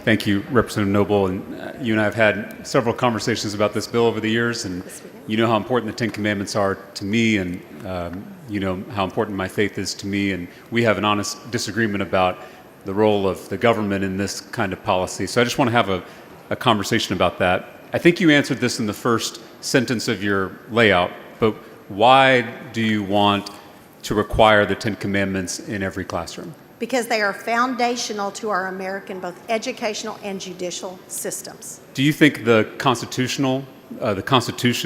Thank you, Representative Noble. And you and I have had several conversations about this bill over the years, and you know how important the Ten Commandments are to me, and you know how important my faith is to me, and we have an honest disagreement about the role of the government in this kind of policy. So I just want to have a conversation about that. I think you answered this in the first sentence of your layout, but why do you want to require the Ten Commandments in every classroom? Because they are foundational to our American both educational and judicial systems. Do you think the Constitution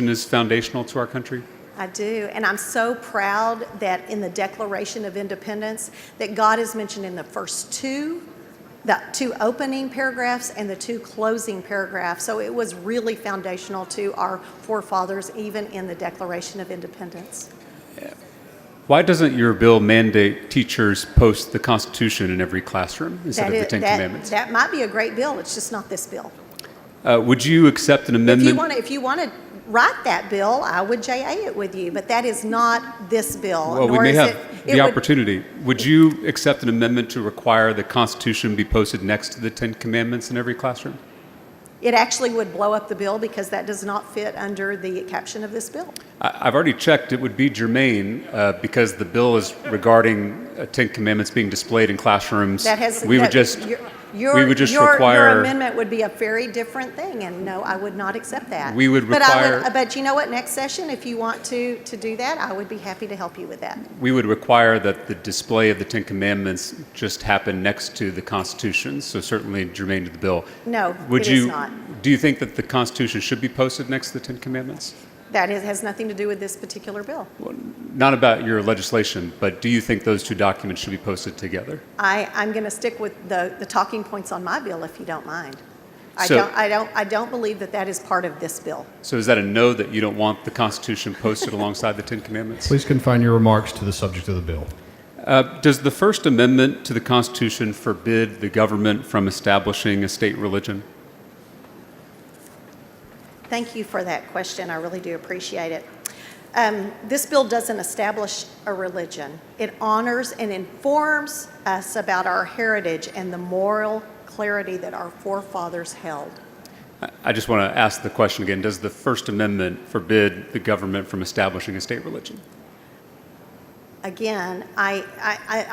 is foundational to our country? I do, and I'm so proud that in the Declaration of Independence that God is mentioned in the first the two opening paragraphs and the two closing paragraphs. So it was really foundational to our forefathers, even in the Declaration of Independence. Why doesn't your bill mandate teachers post the Constitution in every classroom instead of the Ten Commandments? That might be a great bill. It's just not this bill. Would you accept an amendment? If you want to write that bill, I would JA it with you, but that is not this bill. Well, we may have the opportunity. Would you accept an amendment to require the Constitution be posted next to the Ten Commandments in every classroom? It actually would blow up the bill because that does not fit under the caption of this bill. I've already checked. It would be germane because the bill is regarding Ten Commandments being displayed in classrooms. Your amendment would be a very different thing, and no, I would not accept that. We would require. But you know what? Next session, if you want to do that, I would be happy to help you with that. We would require that the display of the Ten Commandments just happen next to the Constitution. So certainly germane to the bill. No, it is not. Do you think that the Constitution should be posted next to the Ten Commandments? That has nothing to do with this particular bill. Well, not about your legislation, but do you think those two documents should be posted together? I'm going to stick with the talking points on my bill, if you don't mind. I don't believe that is part of this bill. So is that a no, that you don't want the Constitution posted alongside the Ten Commandments? Please confine your remarks to the subject of the bill. Does the First Amendment to the Constitution forbid the government from establishing a state religion? Thank you for that question. I really do appreciate it. This bill doesn't establish a religion. It honors and informs us about our heritage and the moral clarity that our forefathers held. I just want to ask the question again. Does the First Amendment forbid the government from establishing a state religion? Again, I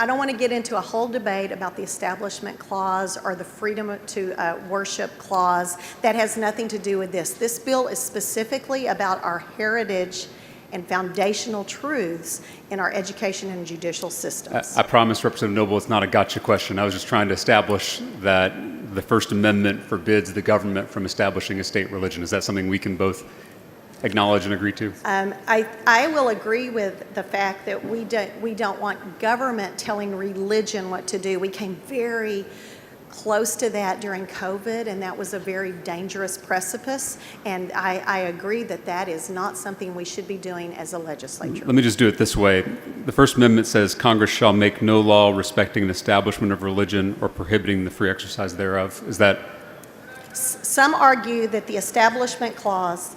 don't want to get into a whole debate about the Establishment Clause or the Freedom to Worship Clause. That has nothing to do with this. This bill is specifically about our heritage and foundational truths in our education and judicial systems. I promise, Representative Noble, it's not a gotcha question. I was just trying to establish that the First Amendment forbids the government from establishing a state religion. Is that something we can both acknowledge and agree to? I will agree with the fact that we don't want government telling religion what to do. We came very close to that during COVID, and that was a very dangerous precipice. And I agree that is not something we should be doing as a legislature. Let me just do it this way. The First Amendment says Congress shall make no law respecting an establishment of religion or prohibiting the free exercise thereof. Is that? Some argue that the Establishment Clause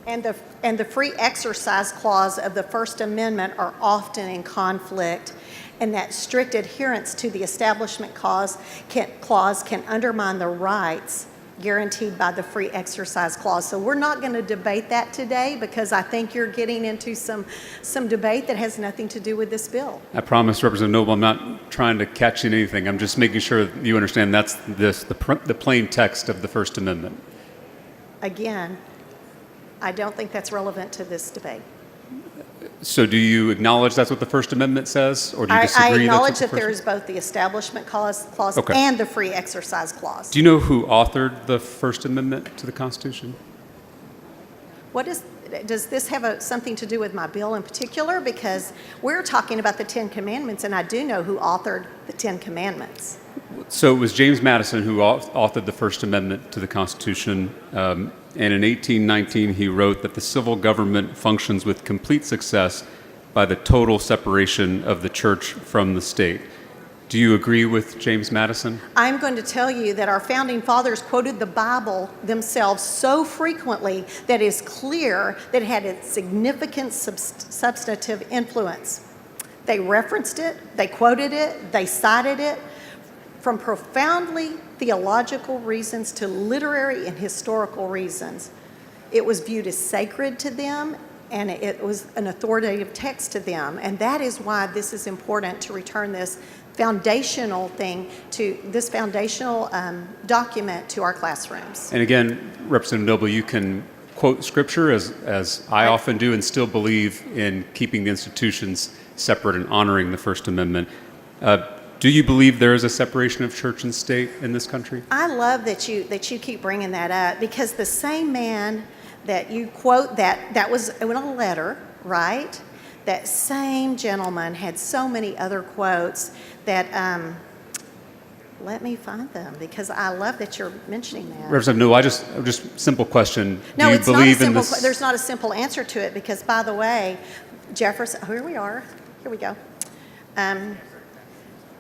and the free exercise clause of the First Amendment are often in conflict, and that strict adherence to the Establishment Clause can undermine the rights guaranteed by the free exercise clause. So we're not going to debate that today because I think you're getting into some debate that has nothing to do with this bill. I promise, Representative Noble, I'm not trying to catch you in anything. I'm just making sure you understand that's the plain text of the First Amendment. Again, I don't think that's relevant to this debate. So do you acknowledge that's what the First Amendment says, or do you disagree? I acknowledge that there is both the Establishment Clause and the Free Exercise Clause. Do you know who authored the First Amendment to the Constitution? Does this have something to do with my bill in particular? Because we're talking about the Ten Commandments, and I do know who authored the Ten Commandments. So it was James Madison who authored the First Amendment to the Constitution. And in 1819, he wrote that the civil government functions with complete success by the total separation of the church from the state. Do you agree with James Madison? I'm going to tell you that our founding fathers quoted the Bible themselves so frequently that it is clear that it had a significant substantive influence. They referenced it, they quoted it, they cited it from profoundly theological reasons to literary and historical reasons. It was viewed as sacred to them, and it was an authoritative text to them. And that is why this is important to return this foundational document to our classrooms. And again, Representative Noble, you can quote scripture as I often do and still believe in keeping the institutions separate and honoring the First Amendment. Do you believe there is a separation of church and state in this country? I love that you keep bringing that up, because the same man that you quote that was in a letter, right? That same gentleman had so many other quotes that, let me find them, because I love that you're mentioning that. Representative Noble, just simple question. No, Do you it's not a believe in simple, this? there's not a simple answer to it, because, by the way, Jefferson, here we are, here we go.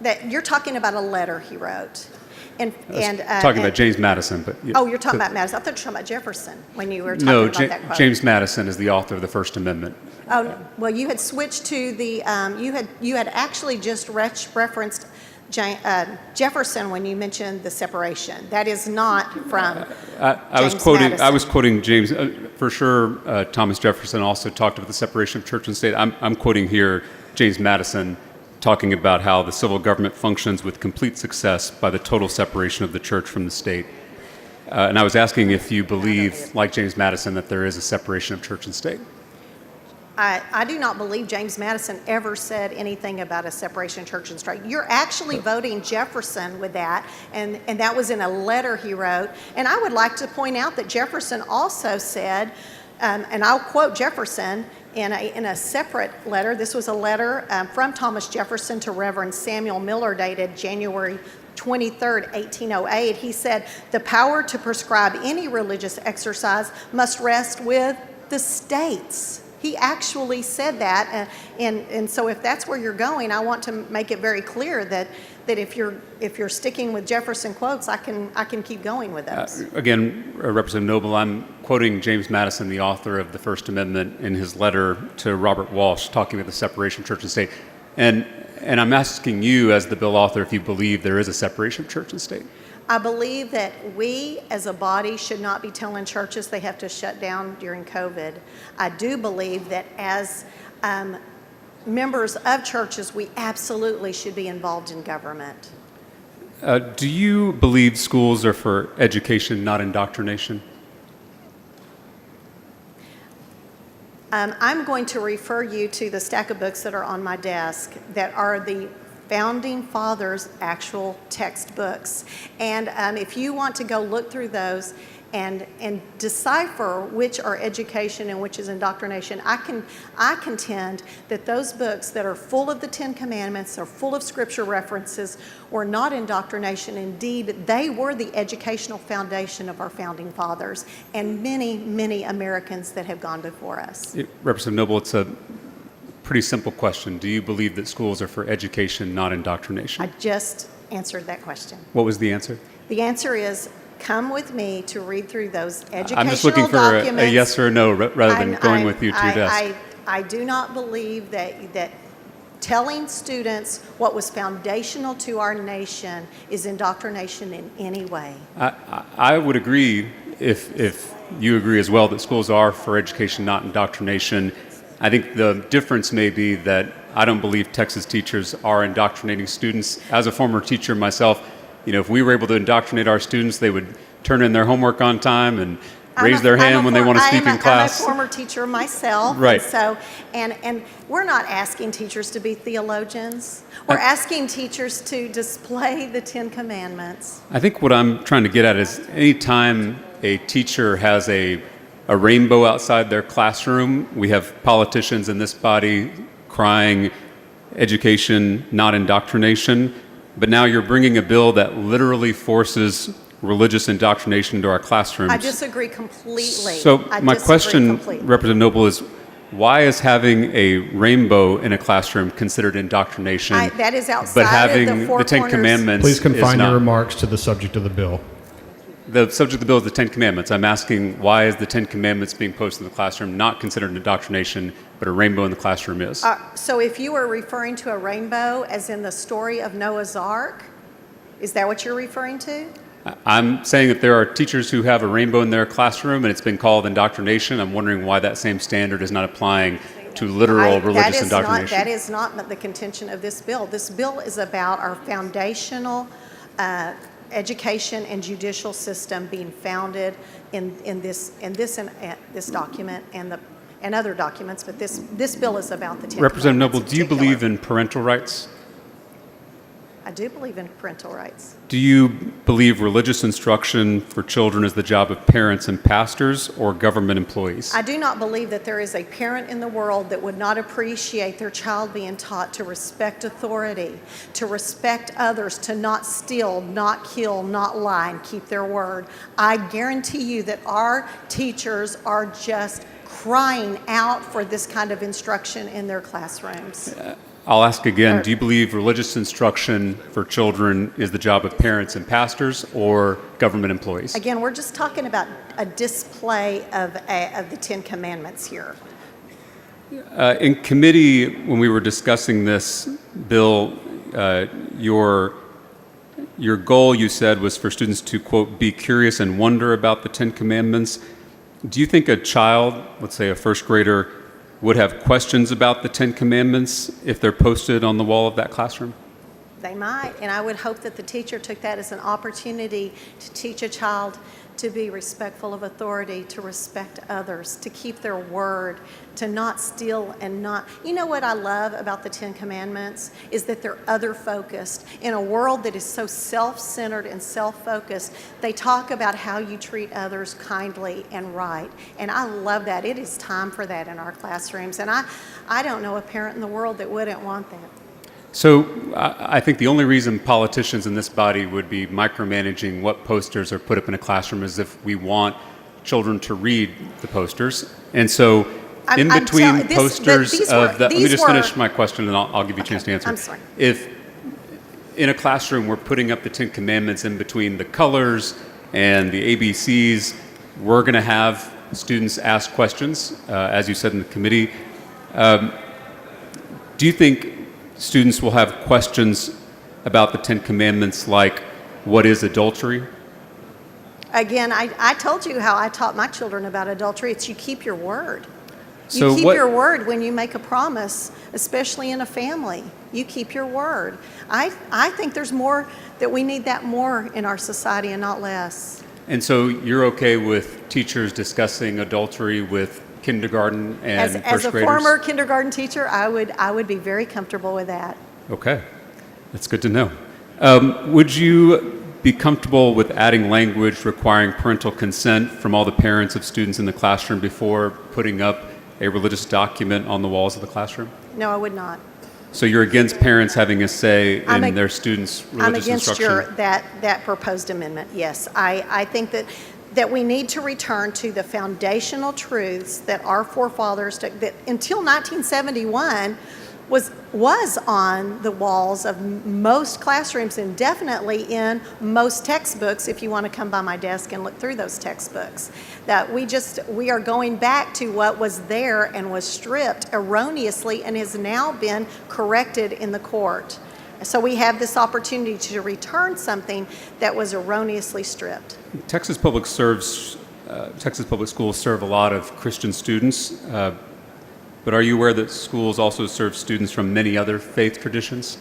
That you're talking about a letter he wrote. Talking about James Madison, but oh, you're talking about Madison. I thought you were talking about Jefferson when you were talking no, about that quote. James Madison is the author of the First Amendment. Oh, well, you had switched to the, you had actually just referenced Jefferson when you mentioned the separation. That is not from I was James quoting. Madison. I was quoting James. For sure, Thomas Jefferson also talked about the separation of church and state. I'm quoting here James Madison, talking about how the civil government functions with complete success by the total separation of the church from the state. And I was asking if you believe, like James Madison, that there is a separation of church and state. I do not believe James Madison ever said anything about a separation of church and state. You're actually voting Jefferson with that, and that was in a letter he wrote. And I would like to point out that Jefferson also said, and I'll quote Jefferson in a separate letter. This was a letter from Thomas Jefferson to Reverend Samuel Miller, dated January 23rd, 1808. He said, "The power to prescribe any religious exercise must rest with the states." He actually said that, and so if that's where you're going, I want to make it very clear that if you're sticking with Jefferson quotes, I can keep going with those. Again, Representative Noble, I'm quoting James Madison, the author of the First Amendment, in his letter to Robert Walsh, talking about the separation of church and state. And I'm asking you, as the bill author, if you believe there is a separation of church and state. I believe that we as a body should not be telling churches they have to shut down during COVID. I do believe that as members of churches, we absolutely should be involved in government. Do you believe schools are for education, not indoctrination? I'm going to refer you to the stack of books that are on my desk that are the Founding Fathers' actual textbooks. And if you want to go look through those and decipher which are education and which is indoctrination, I contend that those books that are full of the Ten Commandments, are full of scripture references, were not indoctrination. Indeed, they were the educational foundation of our Founding Fathers and many, many Americans that have gone before us. Representative Noble, it's a pretty simple question. Do you believe that schools are for education, not indoctrination? I just answered that question. What was the answer? The answer is, come with me to read through those educational documents. I'm just looking for a yes or a no rather than going with you to your desk. I do not believe that telling students what was foundational to our nation is indoctrination in any way. I would agree if you agree as well that schools are for education, not indoctrination. I think the difference may be that I don't believe Texas teachers are indoctrinating students. As a former teacher myself, if we were able to indoctrinate our students, they would turn in their homework on time and raise their hand when they want to speak in class. I'm a former teacher myself. Right. And we're not asking teachers to be theologians. We're asking teachers to display the Ten Commandments. I think what I'm trying to get at is any time a teacher has a rainbow outside their classroom, we have politicians in this body crying education, not indoctrination. But now you're bringing a bill that literally forces religious indoctrination into our classrooms. I disagree completely. So my question, Representative Noble, is why is having a rainbow in a classroom considered indoctrination? That is outside but having of the four Ten corners. Commandments Please confine is not. your remarks to the subject of the bill. The subject of the bill is the Ten Commandments. I'm asking why is the Ten Commandments being posted in the classroom not considered indoctrination, but a rainbow in the classroom is? So if you were referring to a rainbow as in the story of Noah's Ark, is that what you're referring to? I'm saying that there are teachers who have a rainbow in their classroom and it's been called indoctrination. I'm wondering why that same standard is not applying to literal religious indoctrination. That is not the contention of this bill. This bill is about our foundational education and judicial system being founded in this document and other documents, but this bill is about the Ten Representative Commandments Noble, in do you particular. believe in parental rights? I do believe in parental rights. Do you believe religious instruction for children is the job of parents and pastors or government employees? I do not believe that there is a parent in the world that would not appreciate their child being taught to respect authority, to respect others, to not steal, not kill, not lie, and keep their word. I guarantee you that our teachers are just crying out for this kind of instruction in their classrooms. I'll ask again, do you believe religious instruction for children is the job of parents and pastors or government employees? Again, we're just talking about a display of the Ten Commandments here. In committee, when we were discussing this bill, your goal, you said, was for students to, quote, be curious and wonder about the Ten Commandments. Do you think a child, let's say a first grader, would have questions about the Ten Commandments if they're posted on the wall of that classroom? They might, and I would hope that the teacher took that as an opportunity to teach a child to be respectful of authority, to respect others, to keep their word, to not steal and not... You know what I love about the Ten Commandments is that they're other-focused. In a world that is so self-centered and self-focused, they talk about how you treat others kindly and right. And I love that. It is time for that in our classrooms. And I don't know a parent in the world that wouldn't want that. So I think the only reason politicians in this body would be micromanaging what posters are put up in a classroom is if we want children to read the posters. And so in between posters of the... Let me just finish my question and I'll give you a chance to answer. I'm sorry. If in a classroom we're putting up the Ten Commandments in between the colors and the ABCs, we're going to have students ask questions, as you said in the committee. Do you think students will have questions about the Ten Commandments like, what is adultery? Again, I told you how I taught my children about adultery. It's you keep your word. So You keep your word when you make a promise, especially in a family. You keep your word. I think there's more, that we need that more in our society and not less. And so you're okay with teachers discussing adultery with kindergarten and first As a graders? former kindergarten teacher, I would be very comfortable with that. Okay, that's good to know. Would you be comfortable with adding language requiring parental consent from all the parents of students in the classroom before putting up a religious document on the walls of the classroom? No, I would not. So you're against parents having a say in their students' religious instruction? I'm against that proposed amendment, yes. I think that we need to return to the foundational truths that our forefathers, that until 1971 was on the walls of most classrooms and definitely in most textbooks, if you want to come by my desk and look through those textbooks. That we are going back to what was there and was stripped erroneously and has now been corrected in the court. So we have this opportunity to return something that was erroneously stripped. Texas Public Schools serve a lot of Christian students, but are you aware that schools also serve students from many other faith traditions?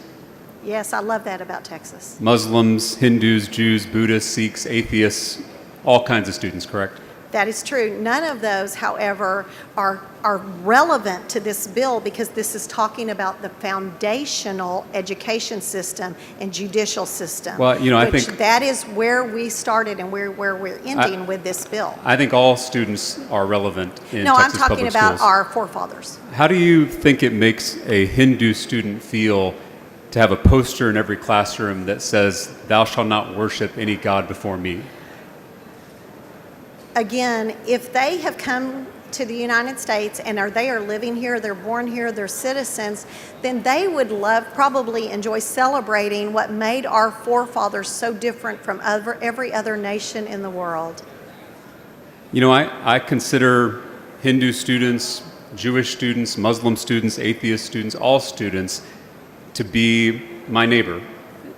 Yes, I love that about Texas. Muslims, Hindus, Jews, Buddhists, Sikhs, atheists, all kinds of students, correct? That is true. None of those, however, are relevant to this bill because this is talking about the foundational education system and judicial system. Well, I think that is where we started and where we're ending with this bill. I think all students are relevant in No, I'm Texas talking public about schools. our forefathers. How do you think it makes a Hindu student feel to have a poster in every classroom that says, "Thou shalt not worship any god before me"? Again, if they have come to the United States and they are living here, they're born here, they're citizens, then they would probably enjoy celebrating what made our forefathers so different from every other nation in the world. I consider Hindu students, Jewish students, Muslim students, atheist students, all students to be my neighbor.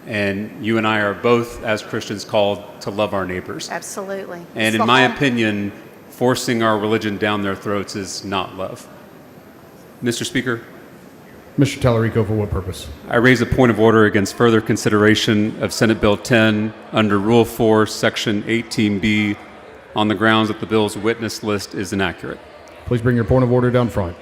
And you and I are both, as Christians, called to love our neighbors. Absolutely. And It's in the my whole- opinion, forcing our religion down their throats is not love. Mr. Speaker, Mr. Talarico, for what purpose? I raise a point of order against further consideration of Senate Bill 10 under Rule 4, Section 18B, on the grounds that the bill's witness list is inaccurate. Please bring your point of order down front.